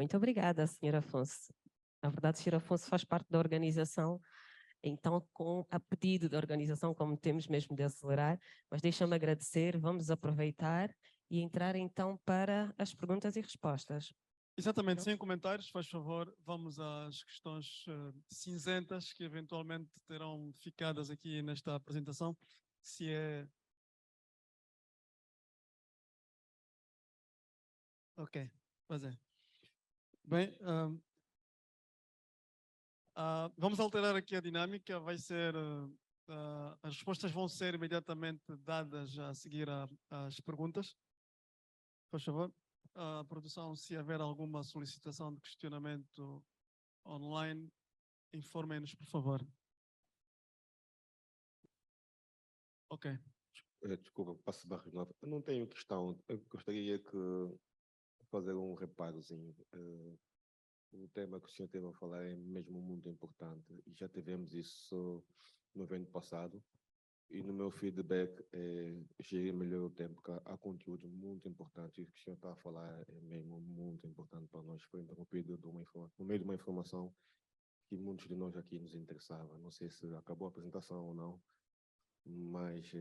Muito obrigada, Sr. Afonso. Na verdade, o Sr. Afonso faz parte da organização, então, a pedido da organização, como temos mesmo de acelerar, mas deixa-me agradecer, vamos aproveitar e entrar então para as perguntas e respostas. Exatamente, sem comentários, faz favor, vamos às questões cinzentas que eventualmente terão ficadas aqui nesta apresentação. Se é... Ok, pois é. Bem, vamos alterar aqui a dinâmica, vai ser... as respostas vão ser imediatamente dadas a seguir às perguntas. Faz favor. Produção, se houver alguma solicitação de questionamento online, informem-nos, por favor. Ok. Desculpa, passo barra de novo. Eu não tenho questão. Eu gostaria de fazer um reparozinho. O tema que o senhor teve a falar é mesmo muito importante. E já tivemos isso no evento passado. E no meu feedback, gerir melhor o tempo, porque há conteúdo muito importante. E o que o senhor está a falar é mesmo muito importante para nós. Foi interrompido no meio de uma informação que muitos de nós aqui nos interessava. Não sei se acabou a apresentação ou não, mas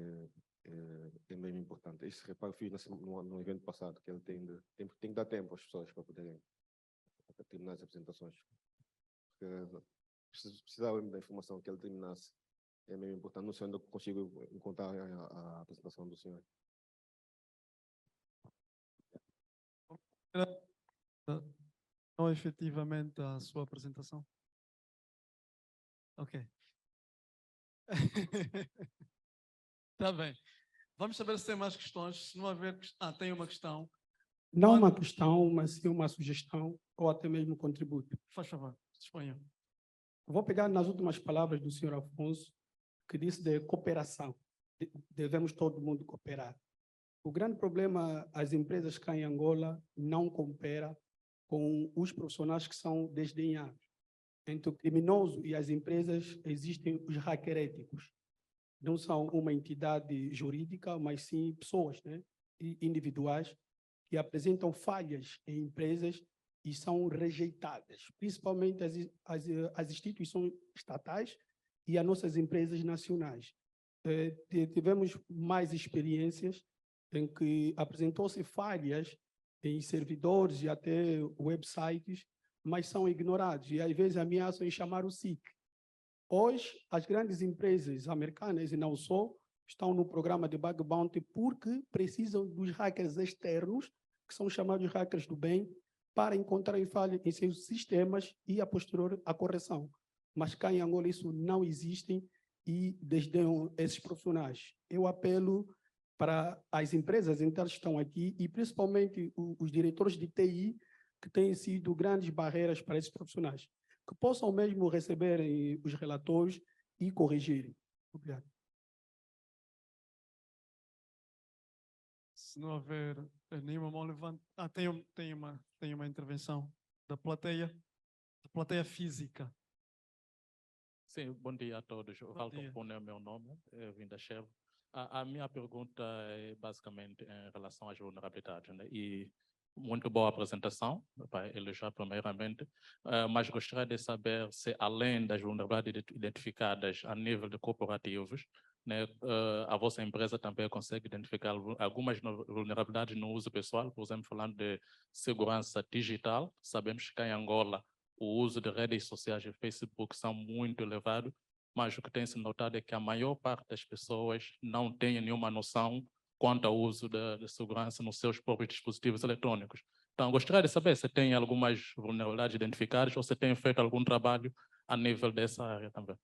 é mesmo importante. Esse reparo fiz no evento passado, que ele tem que dar tempo às pessoas para poderem terminar as apresentações. Precisava da informação que ele terminasse. É mesmo importante. Não sei onde eu consigo encontrar a apresentação do senhor. Não, efetivamente, a sua apresentação. Ok. Está bem. Vamos saber se tem mais questões. Se não haver... tem uma questão. Não uma questão, mas sim uma sugestão ou até mesmo contributo. Faz favor, disponha. Vou pegar nas últimas palavras do senhor Afonso, que disse de cooperação. Devemos todo mundo cooperar. O grande problema, as empresas cá em Angola não cooperam com os profissionais que são desdenhados. Entre o criminoso e as empresas existem os hackers éticos. Não são uma entidade jurídica, mas sim pessoas, né, individuais, que apresentam falhas em empresas e são rejeitadas, principalmente as instituições estatais e as nossas empresas nacionais. Tivemos mais experiências em que apresentou-se falhas em servidores e até websites, mas são ignorados e às vezes ameaçam em chamar o SIC. Hoje, as grandes empresas americanas, e não só, estão no programa de Bug Bounty porque precisam dos hackers externos, que são chamados hackers do bem, para encontrar falhas em seus sistemas e a posterior a correção. Mas cá em Angola isso não existe e desdenham esses profissionais. Eu apelo para as empresas então que estão aqui e principalmente os diretores de TI, que têm sido grandes barreiras para esses profissionais, que possam mesmo receberem os relatórios e corrigirem. Obrigado. Se não houver nenhuma mão levante... tem uma intervenção da plateia física. Sim, bom dia a todos. O Walter Pune é o meu nome, eu vim da Chev. A minha pergunta é basicamente em relação às vulnerabilidades, né? E muito boa apresentação, para elogiar primeiramente, mas gostaria de saber se, além das vulnerabilidades identificadas a nível de corporativos, né, a vossa empresa também consegue identificar algumas vulnerabilidades no uso pessoal, por exemplo, falando de segurança digital. Sabemos que em Angola o uso de redes sociais e Facebook são muito elevado, mas o que tem se notado é que a maior parte das pessoas não tem nenhuma noção quanto ao uso de segurança nos seus próprios dispositivos eletrônicos. Então, gostaria de saber se tem algumas vulnerabilidades identificadas ou se tem feito algum trabalho a nível dessa área também.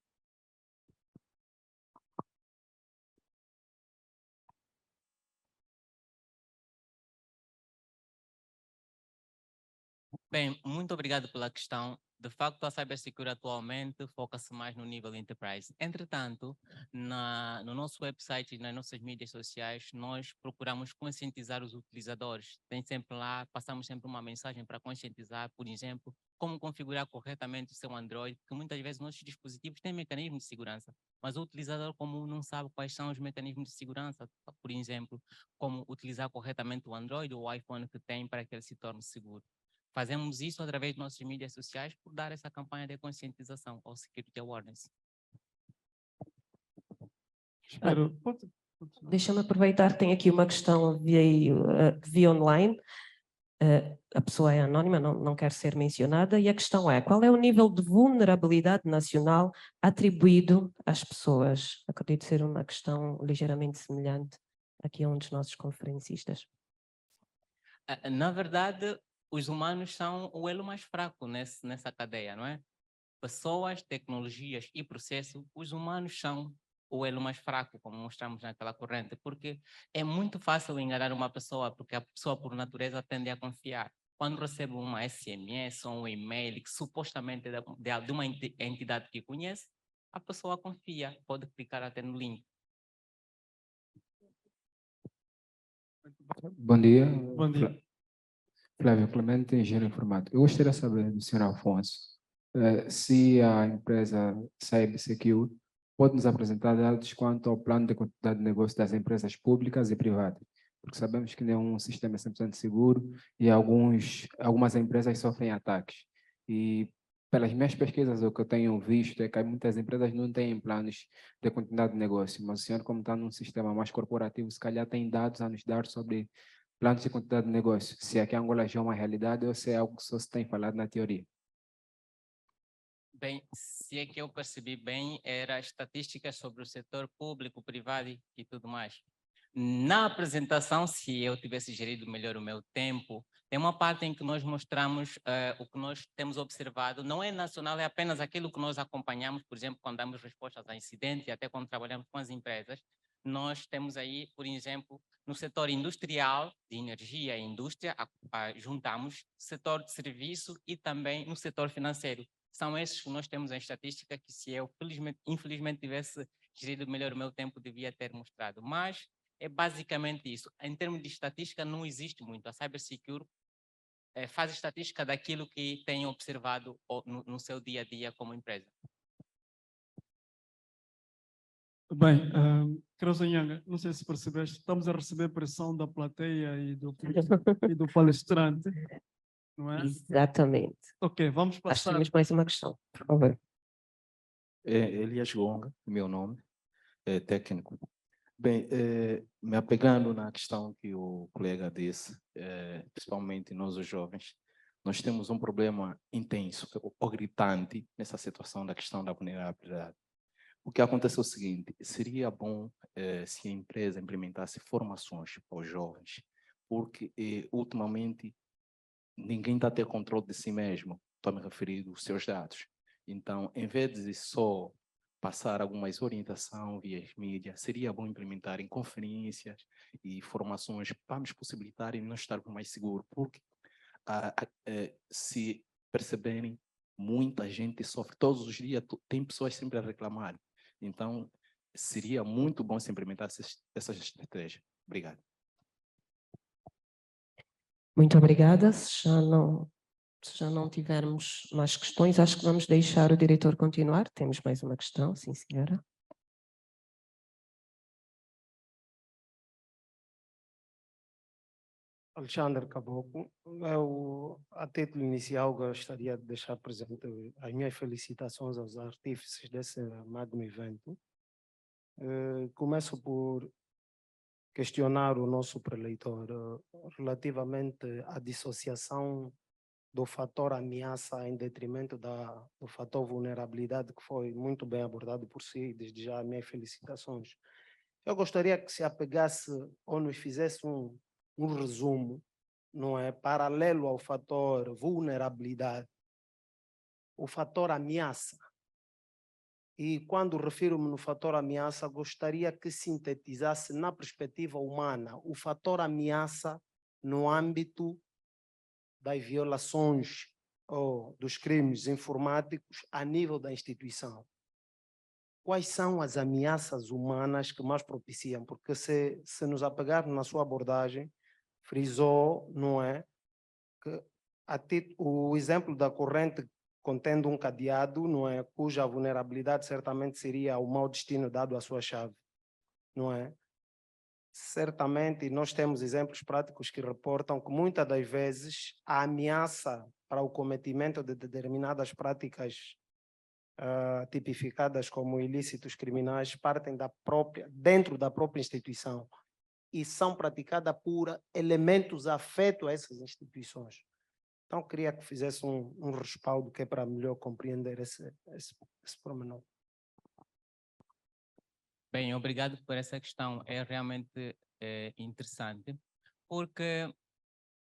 Bem, muito obrigado pela questão. De facto, a cibersegurança atualmente foca-se mais no nível enterprise. Entretanto, no nosso website e nas nossas mídias sociais, nós procuramos conscientizar os utilizadores. Tem sempre lá, passamos sempre uma mensagem para conscientizar, por exemplo, como configurar corretamente o seu Android, porque muitas vezes nossos dispositivos têm mecanismos de segurança, mas o utilizador comum não sabe quais são os mecanismos de segurança, por exemplo, como utilizar corretamente o Android ou o iPhone que tem para que ele se torne seguro. fazemos isso através de nossas mídias sociais por dar essa campanha de conscientização ao Security Awareness. Espero. Deixa-me aproveitar, tem aqui uma questão via online. A pessoa é anónima, não quer ser mencionada, e a questão é: qual é o nível de vulnerabilidade nacional atribuído às pessoas? Acredito ser uma questão ligeiramente semelhante aqui a um dos nossos conferencistas. Na verdade, os humanos são o elo mais fraco nessa cadeia, não é? Pessoas, tecnologias e processo, os humanos são o elo mais fraco, como mostramos naquela corrente, porque é muito fácil enganar uma pessoa, porque a pessoa, por natureza, tende a confiar. Quando recebe uma SMS ou um e-mail que supostamente é de uma entidade que conhece, a pessoa confia, pode clicar até no link. Bom dia. Bom dia. Flávio Clemente, engenheiro informático. Eu gostaria de saber do senhor Afonso se a empresa CyberSecure pode nos apresentar dados quanto ao plano de quantidade de negócio das empresas públicas e privadas, porque sabemos que nenhum sistema é 100% seguro e algumas empresas sofrem ataques. E pelas minhas pesquisas, o que eu tenho visto é que muitas empresas não têm planos de continuidade de negócio, mas o senhor, como está num sistema mais corporativo, se calhar tem dados a nos dar sobre planos de quantidade de negócio, se aqui em Angola já é uma realidade ou se é algo que só se tem falado na teoria. Bem, se é que eu percebi bem, era estatísticas sobre o setor público, privado e tudo mais. Na apresentação, se eu tivesse gerido melhor o meu tempo, tem uma parte em que nós mostramos o que nós temos observado. Não é nacional, é apenas aquilo que nós acompanhamos, por exemplo, quando damos respostas a incidentes e até quando trabalhamos com as empresas. Nós temos aí, por exemplo, no setor industrial, de energia e indústria, juntamos setor de serviço e também no setor financeiro. São esses que nós temos em estatística que, se eu infelizmente tivesse gerido melhor o meu tempo, devia ter mostrado. Mas é basicamente isso. Em termos de estatística, não existe muito. A CyberSecure faz estatística daquilo que tem observado no seu dia a dia como empresa. Bem, Cruzanhanga, não sei se percebeste, estamos a receber pressão da plateia e do palestrante, não é? Exatamente. Ok, vamos Acho que passar. temos mais uma questão, por favor. Elias Gonga, meu nome, é técnico. Bem, me apegando na questão que o colega disse, principalmente nós os jovens, nós temos um problema intenso, ou gritante, nessa situação da questão da vulnerabilidade. O que acontece é o seguinte: seria bom se a empresa implementasse formações para os jovens, porque ultimamente ninguém está a ter controle de si mesmo, estou a me referir aos seus dados. Então, em vez de só passar algumas orientações via mídia, seria bom implementar em conferências e formações para nos possibilitarem nós estarmos mais seguros, porque se perceberem, muita gente sofre todos os dias, tem pessoas sempre a reclamar. Então, seria muito bom se implementar essas estratégias. Obrigado. Muito obrigada. Se já não tivermos mais questões, acho que vamos deixar o diretor continuar. Temos mais uma questão, sim, senhora. Alexandre Caboclo, eu, a título inicial, gostaria de deixar presente as minhas felicitações aos artífices desse magno evento. Começo por questionar o nosso preleitor relativamente à dissociação do fator ameaça em detrimento do fator vulnerabilidade, que foi muito bem abordado por si, desde já minhas felicitações. Eu gostaria que se apegasse ou nos fizesse um resumo, não é, paralelo ao fator vulnerabilidade, o fator ameaça. E quando refiro-me no fator ameaça, gostaria que sintetizasse na perspectiva humana o fator ameaça no âmbito das violações ou dos crimes informáticos a nível da instituição. Quais são as ameaças humanas que mais propiciam? Porque se nos apegarmos na sua abordagem, frisou, não é, que o exemplo da corrente contendo um cadeado, não é, cuja vulnerabilidade certamente seria o mau destino dado à sua chave, não é? certamente nós temos exemplos práticos que reportam que muitas das vezes a ameaça para o cometimento de determinadas práticas tipificadas como ilícitos criminais partem dentro da própria instituição e são praticadas por elementos afetos a essas instituições. Então, queria que fizesse um respaldo que é para melhor compreender esse pormenor. Bem, obrigado por essa questão. É realmente interessante, porque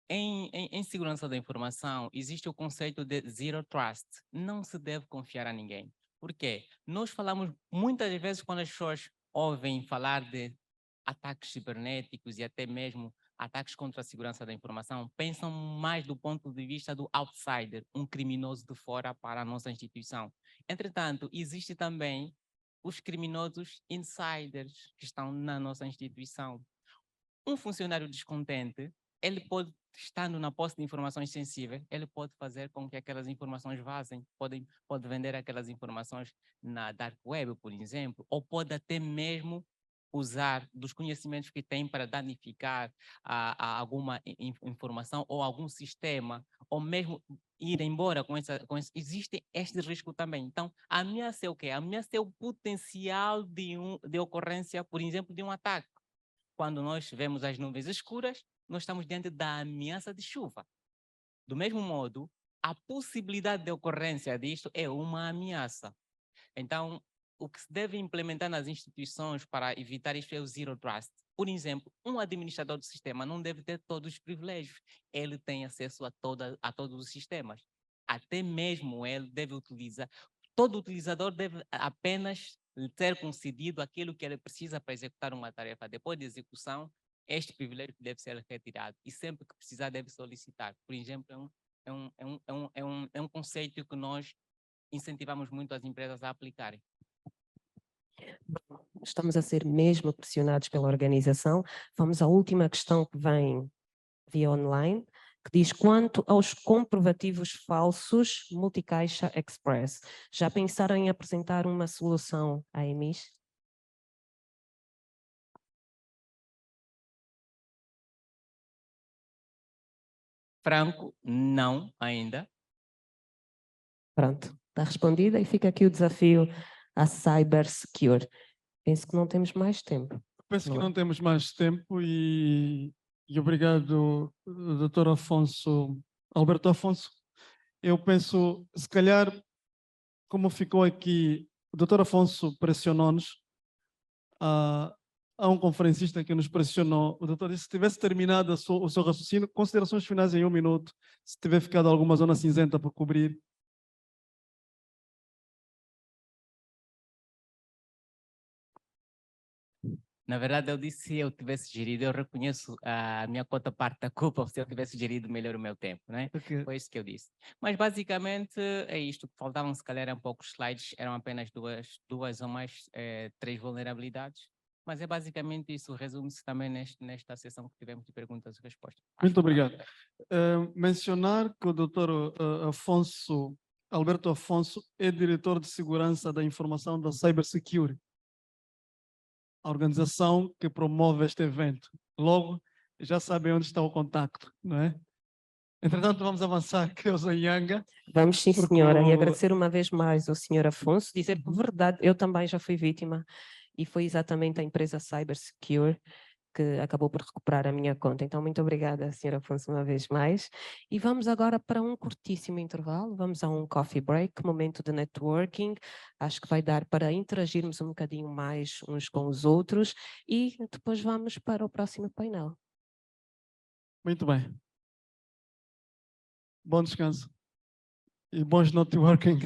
em segurança da informação existe o conceito de zero trust. Não se deve confiar a ninguém. Por quê? Nós falamos muitas vezes quando as pessoas ouvem falar de ataques cibernéticos e até mesmo ataques contra a segurança da informação, pensam mais do ponto de vista do outsider, um criminoso de fora para a nossa instituição. Entretanto, existe também os criminosos insiders que estão na nossa instituição. Um funcionário descontente, ele pode, estando na posse de informações sensíveis, ele pode fazer com que aquelas informações vazem, pode vender aquelas informações na dark web, por exemplo, ou pode até mesmo usar dos conhecimentos que tem para danificar a alguma informação ou algum sistema, ou mesmo ir embora com esse. Existe este risco também. Então, a ameaça é o quê? A ameaça é o potencial de ocorrência, por exemplo, de um ataque. Quando nós vemos as nuvens escuras, nós estamos diante da ameaça de chuva. Do mesmo modo, a possibilidade de ocorrência disto é uma ameaça. Então, o que se deve implementar nas instituições para evitar isto é o zero trust. Por exemplo, um administrador do sistema não deve ter todos os privilégios. Ele tem acesso a todos os sistemas. Até mesmo ele deve utilizar, todo utilizador deve apenas ter concedido aquilo que ele precisa para executar uma tarefa. Depois de execução, este privilégio deve ser retirado e sempre que precisar deve solicitar. Por exemplo, é um conceito que nós incentivamos muito as empresas a aplicarem. Estamos a ser mesmo pressionados pela organização. Vamos à última questão que vem via online, que diz: quanto aos comprovativos falsos multicaixa express, já pensaram em apresentar uma solução à EMIS? Franco, não ainda. Pronto, está respondida e fica aqui o desafio à Cybersecure. Penso que não temos mais tempo. Penso que não temos mais tempo e obrigado, Dr. Alberto Afonso. Eu penso, se calhar, como ficou aqui, o Dr. Afonso pressionou-nos, há um conferencista que nos pressionou, o doutor disse que se tivesse terminado o seu raciocínio, considerações finais em 1 minuto, se tiver ficado alguma zona cinzenta por cobrir. Na verdade, eu disse, se eu tivesse gerido, eu reconheço a minha cota parte da culpa se eu tivesse gerido melhor o meu tempo, né? Okay. Foi isso que eu disse. Mas basicamente é isto. Faltavam se calhar um poucos slides, eram apenas duas ou mais 3 vulnerabilidades. Mas é basicamente isso, resume-se também nesta sessão que tivemos de perguntas e respostas. Muito obrigado. Mencionar que o doutor Alberto Afonso é diretor de segurança da informação da Cybersecure, a organização que promove este evento. Logo, já sabem onde está o contacto, não é? Entretanto, vamos avançar, Creuza Nhanga. Vamos sim, senhora, e agradecer uma vez mais ao senhor Afonso, dizer que, verdade, eu também já fui vítima e foi exatamente a empresa Cybersecure que acabou por recuperar a minha conta. Então, muito obrigada, senhor Afonso, uma vez mais. E vamos agora para um curtíssimo intervalo, vamos a um coffee break, momento de networking. Acho que vai dar para interagirmos um bocadinho mais uns com os outros e depois vamos para o próximo painel. Muito bem. Bom descanso e bons networking.